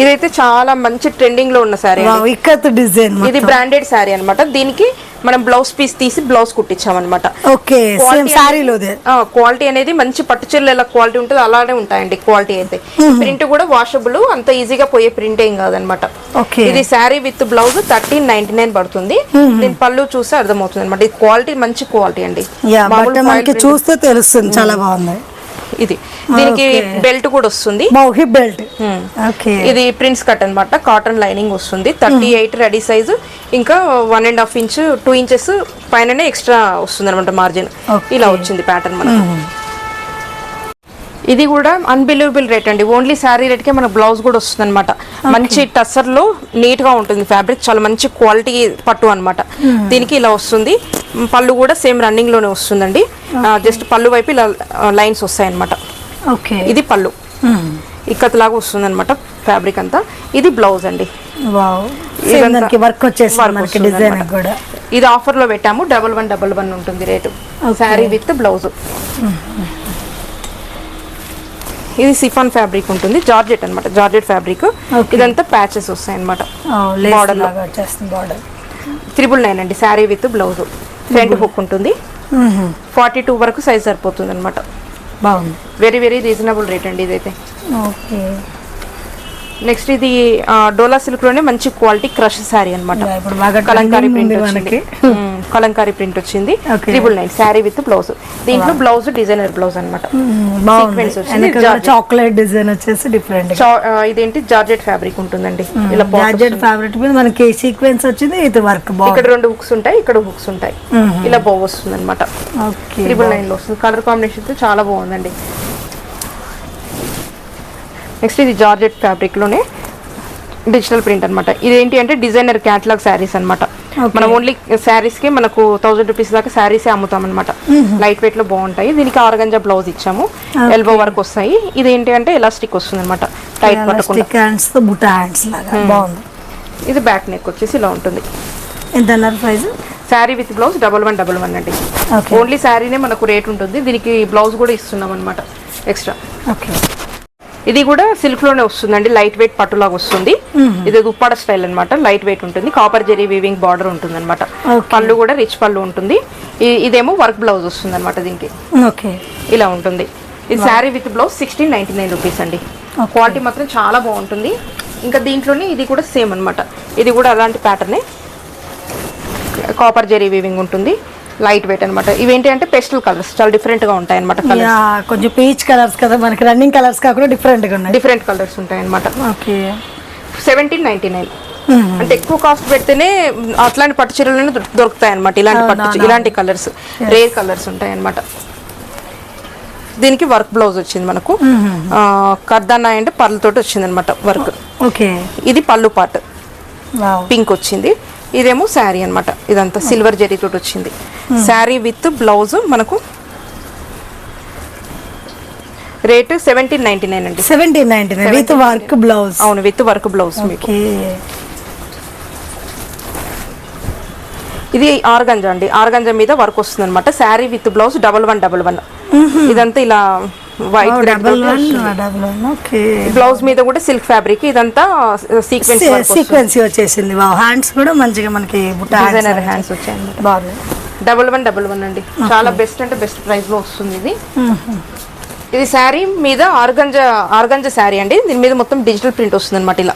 ఇదైతే చాలా మంచి ట్రెండింగ్ లో ఉన్న శారీ. ఇక్కత్ డిజైన్, ఇది బ్రాండెడ్ శారీ అన్నమాట. దీనికి మనం బ్లౌజ్ పీస్ తీసి బ్లౌజ్ కుట్టించాం అనమాట. Okay, same శారీలోదే. క్వాలిటీ అనేది మంచి పట్టు చీరలు ఎలా క్వాలిటీ ఉంటుంది అలానే ఉంటాయండి క్వాలిటీ అయితే. ప్రింట్ కూడా వాషబుల్, అంత ఈజీగా పోయే ప్రింట్ ఏం కాదనమాట. ఇది శారీ విత్ బ్లౌజ్ 1399 పడుతుంది. దీని పళ్ళు చూస్తే అర్థమవుతుంది అనమాట. ఇది క్వాలిటీ మంచి క్వాలిటీ అండి, మనకి చూస్తే తెలుస్తుంది. చాలా బాగుంది. ఇది దీనికి బెల్ట్ కూడా వస్తుంది, హిప్ బెల్ట్. ఇది ప్రిన్స్ కట్ అన్నమాట. కాటన్ లైనింగ్ వస్తుంది. 38 రెడీ సైజు, ఇంకా 1.5 ఇంచ్ 2 ఇంచెస్ పైననే ఎక్స్ట్రా వస్తుంది అనమాట మార్జిన్. ఇలా వచ్చింది ప్యాటర్న్ మనకు. ఇది కూడా అన్బిలీవబుల్ రేట్ అండి. ఓన్లీ శారీ రేట్ కే మన బ్లౌజ్ కూడా వస్తుంది అనమాట. మంచి టస్సర్ లో నీట్ గా ఉంటుంది ఫ్యాబ్రిక్, చాలా మంచి క్వాలిటీ పట్టు అనమాట. దీనికి ఇలా వస్తుంది. పళ్ళు కూడా సేమ్ రన్నింగ్ లోనే వస్తుందండి. జస్ట్ పళ్ళు వైపు ఇలా లైన్స్ వస్తాయి అనమాట. ఇది పళ్ళు ఇక్కత్ లాగా వస్తుంది అనమాట ఫ్యాబ్రిక్ అంతా. ఇది బ్లౌజ్ అండి. ఇది ఆఫర్ లో పెట్టాము. 1111 ఉంటుంది రేటు. Sari with blouse. ఇది సిఫాన్ ఫ్యాబ్రిక్ ఉంటుంది, జార్జెట్ అన్నమాట. Georgette fabric. ఇదంతా ప్యాచెస్ వస్తాయి అనమాట. బార్డర్ 999 అండి. Sari with blouse. Front hook ఉంటుంది. 42 వరకు సైజ్ సరిపోతుంది అనమాట. బాగుంది. వెరీ వెరీ రీజనబుల్ రేట్ అండి ఇదైతే. నెక్స్ట్ ఇది డోలా సిల్క్ లోనే మంచి క్వాలిటీ క్రష్ శారీ అనమాట. కలంకారీ ప్రింట్ వచ్చింది. కలంకారీ ప్రింట్ వచ్చింది. 999 శారీ విత్ బ్లౌజ్. దీంట్లో బ్లౌజ్ డిజైనర్ బ్లౌజ్ అనమాట. చాక్లెట్ డిజైన్ వచ్చేసి డిఫరెంట్. ఇదేంటి జార్జెట్ ఫ్యాబ్రిక్ ఉంటుందండి. ఇలా జార్జెట్ ఫ్యాబ్రిక్ మీద మనకి సీక్వెన్స్ వచ్చింది. ఇది వర్క్ ఇక్కడ 2 హుక్స్ ఉంటాయి, ఇక్కడ హుక్స్ ఉంటాయి. ఇలా బౌ వస్తుంది అనమాట. 999 లో వస్తుంది. కలర్ కాంబినేషన్ చాలా బాగుందండి. నెక్స్ట్ ఇది జార్జెట్ ఫ్యాబ్రిక్ లోనే డిజిటల్ ప్రింట్ అనమాట. ఇదేంటి అంటే డిజైనర్ క్యాటలాగ్ శారీస్ అనమాట. మనం ఓన్లీ శారీస్ కి మనకు 1000 రూపీస్ దాకా శారీసే అమ్ముతాం అనమాట. లైట్ వెయిట్ లో బాగుంటాయి. దీనికి ఆర్గంజా బ్లౌజ్ ఇచ్చాము. ఎల్బో వర్క్ వస్తాయి. ఇదేంటి అంటే ఎలాస్టిక్ వస్తుంది అనమాట, టైట్ పట్టకుండా. ఇది బ్యాక్ నెక్ వచ్చేసి ఇలా ఉంటుంది. శారీ విత్ బ్లౌజ్ 1111 అండి. ఓన్లీ శారీనే మనకు రేట్ ఉంటుంది. దీనికి బ్లౌజ్ కూడా ఇస్తున్నాం అనమాట ఎక్స్ట్రా. ఇది కూడా సిల్క్ లోనే వస్తుందండి. లైట్ వెయిట్ పట్టులాగా వస్తుంది. ఇది దుప్పాడ స్టైల్ అనమాట. లైట్ వెయిట్ ఉంటుంది. కాపర్ జెరీ వీవింగ్ బార్డర్ ఉంటుంది అనమాట. పళ్ళు కూడా రిచ్ పళ్ళు ఉంటుంది. ఇదేమో వర్క్ బ్లౌజ్ వస్తుంది అనమాట. దీనికి ఇలా ఉంటుంది. ఇది శారీ విత్ బ్లౌజ్ 1699 రూపీస్ అండి. క్వాలిటీ మాత్రం చాలా బాగుంటుంది. ఇంకా దీంట్లోనే ఇది కూడా సేమ్ అనమాట. ఇది కూడా అలాంటి ప్యాటర్నే. కాపర్ జెరీ వీవింగ్ ఉంటుంది. లైట్ వెయిట్ అనమాట. ఇవేంటి అంటే పేస్టల్ కలర్స్ చాలా డిఫరెంట్ గా ఉంటాయి అనమాట. కొంచెం పీచ్ కలర్స్ కదా, మనకి రన్నింగ్ కలర్స్ కాకుండా డిఫరెంట్ గా ఉన్నాయి. డిఫరెంట్ కలర్స్ ఉంటాయి అనమాట. 1799 అంటే ఎక్కువ కాస్ట్ పెడితేనే అట్లాంటి పట్టు చీరలు దొరుకుతాయి అనమాట. ఇలాంటి కలర్స్ రేర్ కలర్స్ ఉంటాయి అనమాట. దీనికి వర్క్ బ్లౌజ్ వచ్చింది మనకు. కర్దానా అంటే పళ్ళతోటి వచ్చింది అనమాట వర్క్. ఇది పళ్ళు పార్ట్ పింక్ వచ్చింది. ఇదేమో శారీ అనమాట. ఇదంతా సిల్వర్ జరీ తోటి వచ్చింది. శారీ విత్ బ్లౌజ్ మనకు రేట్ 1799 అండి. 1799 విత్ వర్క్ బ్లౌజ్. అవును, విత్ వర్క్ బ్లౌజ్. మీకు ఇది ఆర్గంజా అండి. ఆర్గంజా మీద వర్క్ వస్తుంది అనమాట. Sari with blouse 1111. ఇదంతా ఇలా వైట్ బ్లౌజ్ మీద కూడా సిల్క్ ఫ్యాబ్రిక్. ఇదంతా సీక్వెన్స్ వచ్చేసింది. హ్యాండ్స్ కూడా మంచిగా మనకి డిజైనర్ హ్యాండ్స్ వచ్చాయి. 1111 అండి. చాలా బెస్ట్ అంటే బెస్ట్ ప్రైస్ లో వస్తుంది ఇది. ఇది శారీ మీద ఆర్గంజా శారీ అండి. దీని మీద మొత్తం డిజిటల్ ప్రింట్ వస్తుంది అనమాట. ఇలా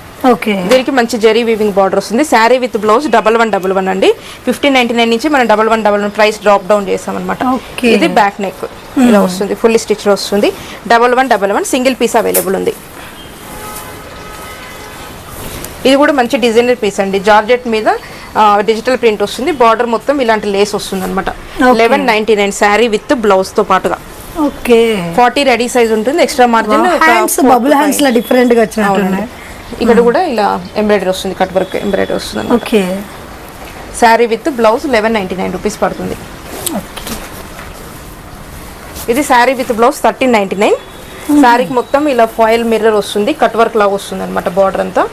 దీనికి మంచి జెరీ వీవింగ్ బార్డర్ వస్తుంది. శారీ విత్ బ్లౌజ్ 1111 అండి. 1599 నుంచి మనం 1111 ప్రైస్ డ్రాప్ డౌన్ చేసాం అనమాట. ఇది బ్యాక్ నెక్ ఇలా వస్తుంది. ఫుల్ స్టిచ్ లో వస్తుంది. 1111 సింగిల్ పీస్ అవైలబుల్ ఉంది. ఇది కూడా మంచి డిజైనర్ పీస్ అండి. జార్జెట్ మీద డిజిటల్ ప్రింట్ వస్తుంది. బార్డర్ మొత్తం ఇలాంటి లేస్ వస్తుంది అనమాట. 1199 శారీ విత్ బ్లౌజ్ తో పాటుగా. 40 రెడీ సైజ్ ఉంటుంది. ఎక్స్ట్రా మార్జిన్ బబుల్ హ్యాండ్స్ లా డిఫరెంట్ గా వచ్చినట్టున్నాయి. ఇక్కడ కూడా ఇలా ఎంబ్రాయిడరీ వస్తుంది. కట్ వర్క్ ఎంబ్రాయిడరీ వస్తుంది. శారీ విత్ బ్లౌజ్ 1199 రూపీస్ పడుతుంది. ఇది శారీ విత్ బ్లౌజ్ 1399. శారీకి మొత్తం ఇలా ఫాయిల్ మిర్రర్ వస్తుంది. కట్ వర్క్ లాగా వస్తుంది అనమాట. బార్డర్ అంతా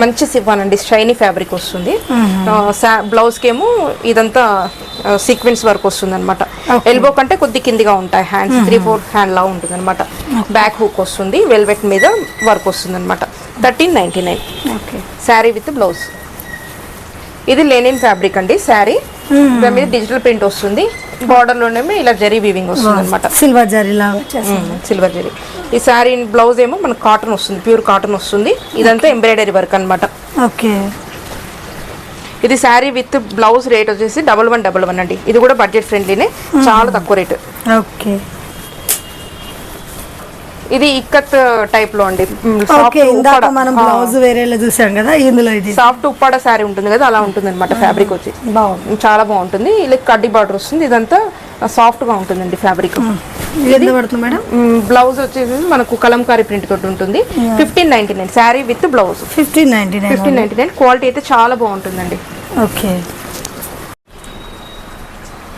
మంచి సిఫాన్ అండి. షైనీ ఫ్యాబ్రిక్ వస్తుంది. బ్లౌజ్ కేమో ఇదంతా సీక్వెన్స్ వర్క్ వస్తుంది అనమాట. ఎల్బో కంటే కొద్ది కిందిగా ఉంటాయి హ్యాండ్స్. 3-4 హ్యాండ్ లా ఉంటుంది అనమాట. బ్యాక్ హుక్ వస్తుంది. వెల్వెట్ మీద వర్క్ వస్తుంది అనమాట. 1399 ఓకే. Sari with blouse. ఇది లెనిన్ ఫ్యాబ్రిక్ అండి శారీ. దాని మీద డిజిటల్ ప్రింట్ వస్తుంది, బార్డర్ లోనేమో ఇలా జరీ వీవింగ్ వస్తుంది అనమాట, సిల్వర్ జరీ లాగా వచ్చేసింది. సిల్వర్ జరీ. ఈ శారీ బ్లౌజ్ ఏమో మనకు కాటన్ వస్తుంది, ప్యూర్ కాటన్ వస్తుంది. ఇదంతా ఎంబ్రాయిడరీ వర్క్ అనమాట. ఓకే. ఇది శారీ విత్ బ్లౌజ్ రేట్ వచ్చేసి 1111 అండి. ఇది కూడా బడ్జెట్ ఫ్రెండ్లీనే, చాలా తక్కువ రేటు. ఓకే. ఇది ఇక్కత్ టైప్ లో అండి. ఓకే, ఇందాక మనం బ్లౌజ్ వేరేలా చూసాం కదా, ఇందులో ఇది సాఫ్ట్ ఉప్పాడ శారీ ఉంటుంది కదా, అలా ఉంటుంది అనమాట. ఫ్యాబ్రిక్ వచ్చి బాగుంది, చాలా బాగుంటుంది. ఇలా కడ్డీ బార్డర్ వస్తుంది, ఇదంతా సాఫ్ట్ గా ఉంటుందండి ఫ్యాబ్రిక్. ఎంత పడుతుంది మేడం? బ్లౌజ్ వచ్చేసి మనకు కలంకారీ ప్రింట్ తోటి ఉంటుంది. 1599 శారీ విత్ బ్లౌజ్. 1599 క్వాలిటీ అయితే చాలా బాగుంటుందండి. ఓకే.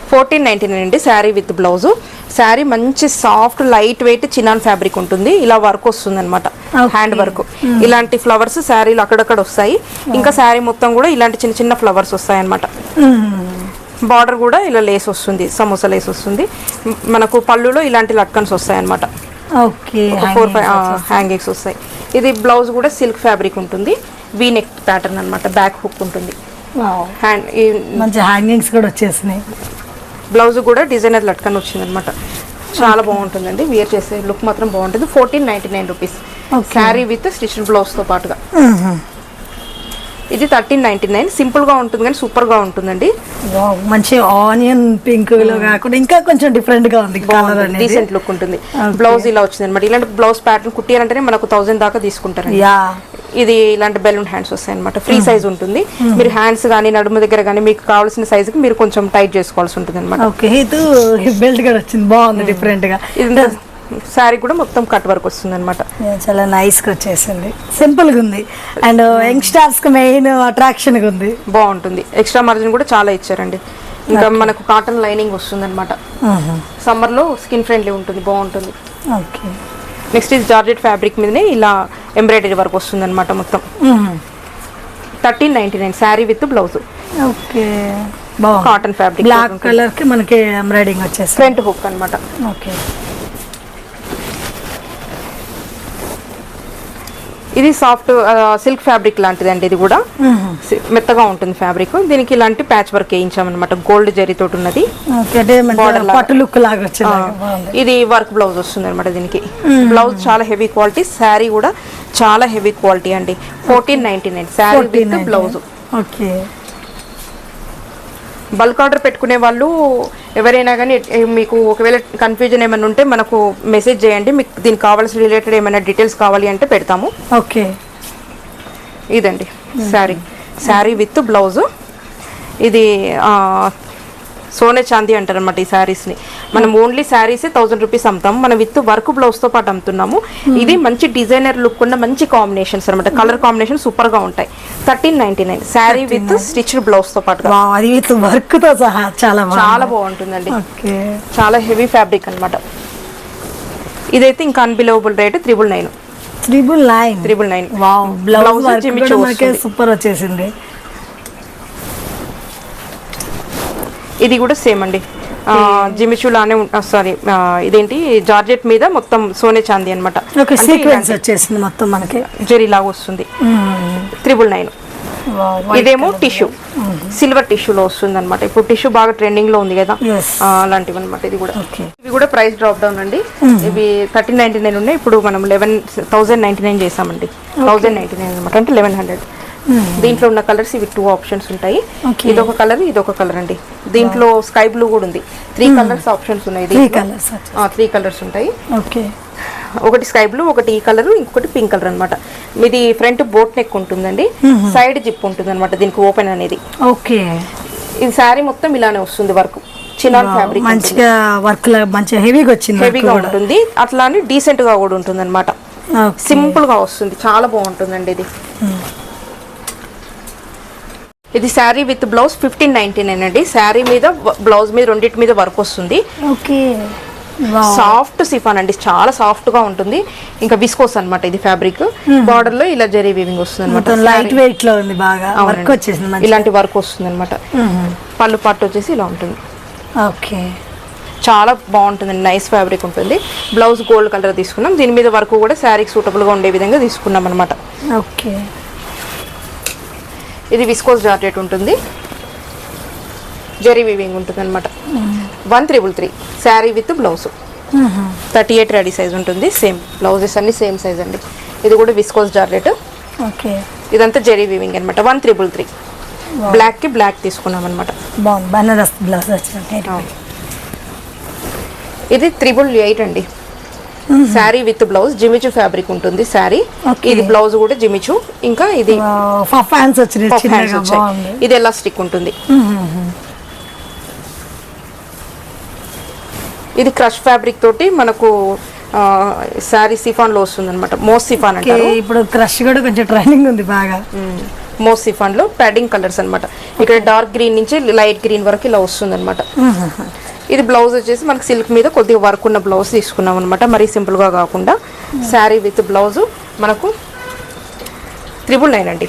1499 అండి శారీ విత్ బ్లౌజ్. శారీ మంచి soft light weight chinon fabric ఉంటుంది. ఇలా వర్క్ వస్తుంది అనమాట, హ్యాండ్ వర్క్. ఇలాంటి ఫ్లవర్స్ శారీలు అక్కడక్కడ వస్తాయి. ఇంకా శారీ మొత్తం కూడా ఇలాంటి చిన్న చిన్న ఫ్లవర్స్ వస్తాయి అనమాట. బార్డర్ కూడా ఇలా లేస్ వస్తుంది, సమోసా లేస్ వస్తుంది. మనకు పళ్ళులో ఇలాంటి లట్కన్స్ వస్తాయి అనమాట. ఓకే. 4-5 హ్యాంగింగ్స్ వస్తాయి. ఇది బ్లౌజ్ కూడా సిల్క్ ఫ్యాబ్రిక్ ఉంటుంది, వీ నెక్ ప్యాటర్న్ అనమాట, బ్యాక్ హుక్ ఉంటుంది. హ్యాండ్ మంచి హ్యాంగింగ్స్ కూడా వచ్చేసినాయి. బ్లౌజ్ కూడా డిజైనర్ లట్కన్ వచ్చింది అనమాట, చాలా బాగుంటుందండి. వేర్ చేసే లుక్ మాత్రం బాగుంటుంది. 1499 rupees sari with stitched blouse తో పాటుగా. ఇది 1399 సింపుల్ గా ఉంటుంది కానీ సూపర్ గా ఉంటుందండి. మంచి ఆనియన్ పింక్ లో కాకుండా ఇంకా కొంచెం డిఫరెంట్ గా ఉంది, కలర్ అనేది డీసెంట్ లుక్ ఉంటుంది. బ్లౌజ్ ఇలా వచ్చింది అనమాట. ఇలాంటి బ్లౌజ్ ప్యాటర్న్ కుట్టియాలంటేనే మనకు 1000 దాకా తీసుకుంటారు. ఇది ఇలాంటి బెలూన్ హ్యాండ్స్ వస్తాయి అనమాట, ఫ్రీ సైజ్ ఉంటుంది. మీరు హ్యాండ్స్ కానీ నడుము దగ్గర కానీ మీకు కావాల్సిన సైజ్ కి మీరు కొంచెం టైట్ చేసుకోవాల్సి ఉంటుంది అనమాట. ఓకే. ఇది బెల్ట్ కూడా వచ్చింది, బాగుంది డిఫరెంట్ గా. శారీ కూడా మొత్తం కట్ వర్క్ వస్తుంది అనమాట, చాలా నైస్ గా వచ్చేసింది, సింపుల్ గా ఉంది. అండ్ యంగ్స్టర్స్ కి మెయిన్ అట్రాక్షన్ గా ఉంది, బాగుంటుంది. ఎక్స్ట్రా మార్జిన్ కూడా చాలా ఇచ్చారండి. ఇంకా మనకు కాటన్ లైనింగ్ వస్తుంది అనమాట. సమ్మర్ లో స్కిన్ ఫ్రెండ్లీ ఉంటుంది, బాగుంటుంది. ఓకే. నెక్స్ట్ ఇది జార్జెట్ ఫ్యాబ్రిక్ మీదనే ఇలా ఎంబ్రాయిడరీ వర్క్ వస్తుంది అనమాట మొత్తం. 1399 sari with blouse. Okay. Cotton fabric, black colour కి మనకి ఎంబ్రాయిడింగ్ వచ్చేసి ఫ్రంట్ హుక్ అనమాట. ఓకే. ఇది సాఫ్ట్ సిల్క్ ఫ్యాబ్రిక్ లాంటిది అండి. ఇది కూడా మెత్తగా ఉంటుంది ఫ్యాబ్రిక్. దీనికి ఇలాంటి ప్యాచ్ వర్క్ వేయించామన్నమాట, గోల్డ్ జరీతో ఉన్నది. ఇది వర్క్ బ్లౌజ్ వస్తుంది అనమాట. దీనికి బ్లౌజ్ చాలా హెవీ క్వాలిటీ, శారీ కూడా చాలా హెవీ క్వాలిటీ అండి. 1499 sari with blouse. Okay. Bulk order పెట్టుకునే వాళ్ళు ఎవరైనా కానీ మీకు ఒకవేళ కన్ఫ్యూజన్ ఏమైనా ఉంటే మనకు మెసేజ్ చేయండి, మీకు దీనికి కావాల్సిన రిలేటెడ్ ఏమైనా డీటెయిల్స్ కావాలి అంటే పెడతాము. ఓకే. ఇదండి శారీ విత్ బ్లౌజ్. ఇది సోనే చాందీ అంటారు అనమాట ఈ శారీస్ని. మనం ఓన్లీ శారీసే 1000 రూపీస్ అమ్ముతాము, మనం విత్ వర్క్ బ్లౌజ్తో పాటు అమ్ముతున్నాము. ఇది మంచి డిజైనర్ లుక్ ఉన్న మంచి కాంబినేషన్స్ అనమాట, కలర్ కాంబినేషన్ సూపర్ గా ఉంటాయి. 1399 శారీ విత్ స్టిచ్డ్ బ్లౌజ్ తో పాటు, విత్ వర్క్ తో సహా చాలా చాలా బాగుంటుందండి. చాలా హెవీ ఫ్యాబ్రిక్ అనమాట. ఇదైతే ఇంకా అన్బిలీవబుల్ రేట్ 999. బ్లౌజ్ సూపర్ వచ్చేసింది. ఇది కూడా సేమ్ అండి, జిమిచూ లానే సారీ ఇదేంటి జార్జెట్ మీద మొత్తం సోనే చాందీ అనమాట. వచ్చేసింది మొత్తం మనకి జరీ లాగా వస్తుంది. 999. ఇదేమో టిష్యూ, సిల్వర్ టిష్యూలో వస్తుంది అనమాట. ఇప్పుడు టిష్యూ బాగా ట్రెండింగ్ లో ఉంది కదా, అలాంటివి అనమాట. ఇది కూడా ఇవి కూడా ప్రైస్ డ్రాప్ డౌన్ అండి. ఇవి 1399 ఉన్నాయి, ఇప్పుడు మనం 1099 చేసామండి. 1099 అనమాట, అంటే 1100. దీంట్లో ఉన్న కలర్స్ ఇవి 2 ఆప్షన్స్ ఉంటాయి. ఇదొక కలర్, ఇదొక కలర్ అండి. దీంట్లో స్కై బ్లూ కూడా ఉంది. 3 కలర్స్ ఆప్షన్స్ ఉన్నాయి. 3 కలర్స్ ఉంటాయి. ఒకటి స్కై బ్లూ, ఒకటి ఈ కలర్, ఇంకొకటి పింక్ కలర్ అనమాట. ఇది ఫ్రంట్ బోట్ నెక్ ఉంటుందండి, సైడ్ జిప్ ఉంటుంది అనమాట దీనికి ఓపెన్ అనేది. ఓకే. ఇది శారీ మొత్తం ఇలానే వస్తుంది, వర్క్ చినాన్ ఫ్యాబ్రిక్, మంచిగా వర్క్ మంచిగా హెవీగా వచ్చింది, హెవీగా ఉంటుంది. అట్లానే డీసెంట్ గా కూడా ఉంటుంది అనమాట, సింపుల్ గా వస్తుంది, చాలా బాగుంటుందండి ఇది. ఇది శారీ విత్ బ్లౌజ్ 1599 అండి. శారీ మీద బ్లౌజ్ మీద రెండింటి మీద వర్క్ వస్తుంది. ఓకే. సాఫ్ట్ సిఫాన్ అండి, చాలా సాఫ్ట్ గా ఉంటుంది. ఇంకా విస్కోస్ అనమాట ఇది ఫ్యాబ్రిక్. బార్డర్ లో ఇలా జరీ వీవింగ్ వస్తుంది అనమాట, లైట్ వెయిట్ లో ఉంది, బాగా వర్క్ వచ్చేసింది, ఇలాంటి వర్క్ వస్తుంది అనమాట. పళ్ళు పార్ట్ వచ్చేసి ఇలా ఉంటుంది. ఓకే. చాలా బాగుంటుందండి, నైస్ ఫ్యాబ్రిక్ ఉంటుంది. బ్లౌజ్ గోల్డ్ కలర్ తీసుకున్నాం, దీని మీద వర్క్ కూడా శారీకి సూటబుల్గా ఉండే విధంగా తీసుకున్నాం అనమాట. ఓకే, ఇది విస్కోస్ జార్జెట్ ఉంటుంది, జెరీ వీవింగ్ ఉంటుంది అనమాట. 1333 sari with blouse. 38 ready size ఉంటుంది, సేమ్ బ్లౌజెస్ అన్ని సేమ్ సైజ్ అండి. ఇది కూడా విస్కోస్ జార్జెట్. ఓకే, ఇదంతా జెరీ వీవింగ్ అనమాట. 1333 బ్లాక్ కి బ్లాక్ తీసుకున్నాం అనమాట. బాగుంది, బనారస్ బ్లౌజ్ వచ్చినట్టు. ఇది 888 అండి, sari with blouse. Jimmy Choo fabric ఉంటుంది శారీ. ఇది బ్లౌజ్ కూడా జిమిచు. ఇంకా ఇది ఫ్యాన్స్ వచ్చినాయి, ఇది ఎలాస్టిక్ ఉంటుంది. ఇది క్రష్ ఫ్యాబ్రిక్ తోటి మనకు శారీ సిఫాన్ లో వస్తుంది అనమాట. మోస్ సిఫాన్ అంటారు. ఇప్పుడు క్రష్ కూడా కొంచెం ట్రైనింగ్ ఉంది బాగా. మోస్ సిఫాన్ లో ప్యాడింగ్ కలర్స్ అనమాట. ఇక్కడ డార్క్ గ్రీన్ నుంచి లైట్ గ్రీన్ వరకు ఇలా వస్తుంది అనమాట. ఇది బ్లౌజ్ వచ్చేసి మనకి సిల్క్ మీద కొద్దిగా వర్క్ ఉన్న బ్లౌజ్ తీసుకున్నాం అనమాట. మరీ సింపుల్ గా కాకుండా శారీ విత్ బ్లౌజ్ మనకు 999 అండి,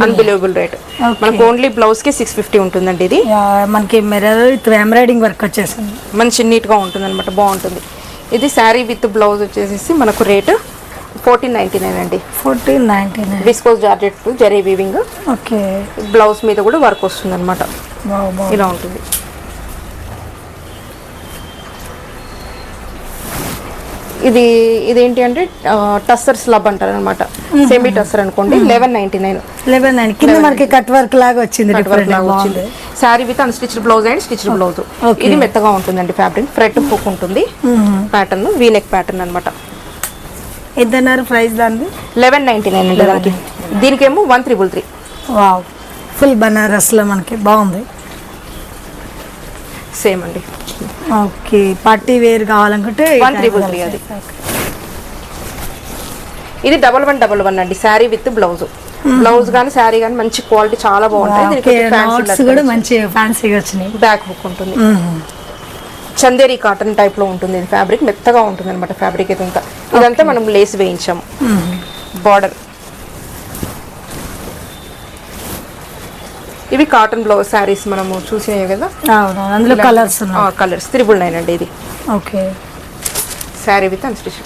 అన్బిలీవబుల్ రేట్. మనకు ఓన్లీ బ్లౌజ్ కి 650 ఉంటుందండి. ఇది మనకి మిర్రర్ ఎంబ్రాయిడింగ్ వర్క్ వచ్చేసింది, మంచి నీట్ గా ఉంటుంది అనమాట, బాగుంటుంది. ఇది శారీ విత్ బ్లౌజ్ వచ్చేసి మనకు రేట్ 1499 అండి. 1499 viscose georgette zari weaving. Okay, blouse మీద కూడా వర్క్ వస్తుంది అనమాట. ఇలా ఉంటుంది. ఇదేంటి అంటే టస్సర్ స్లబ్ అంటారు అనమాట. సెమీ టస్సర్ అనుకోండి. 1199 కింద మనకి కట్ వర్క్ లాగా వచ్చింది. Sari with unstitched blouse and stitched blouse. ఇది మెత్తగా ఉంటుందండి ఫ్యాబ్రిక్. ఫ్రెట్ హుక్ ఉంటుంది. ప్యాటర్న్ వీనెక్ ప్యాటర్న్ అనమాట. ఎంత అన్నారు ప్రైస్ దానికి? 1199 అండి దానికి. దీనికేమో 1333. వావ్, ఫుల్ బనారస్ లో మనకి బాగుంది. సేమ్ అండి. ఓకే, పార్టీ వేర్ కావాలనుకుంటే 1333 అది. ఇది 1111 అండి, శారీ విత్ బ్లౌజ్. బ్లౌజ్ గానీ శారీ గానీ మంచి క్వాలిటీ, చాలా బాగుంటాయి. మంచి ఫ్యాన్సీగా వచ్చినాయి. బ్యాక్ హుక్ ఉంటుంది. చందేరి కాటన్ టైప్ లో ఉంటుంది. ఇది ఫ్యాబ్రిక్ మెత్తగా ఉంటుంది అనమాట. ఫ్యాబ్రిక్ ఇదంతా మనం లేస్ వేయించాము. బార్డర్. ఇవి కాటన్ బ్లౌజ్ శారీస్ మనము చూసినాయి కదా, అందులో కలర్స్ 999 అండి. ఇది ఓకే, శారీ విత్ అన్స్టిచ్.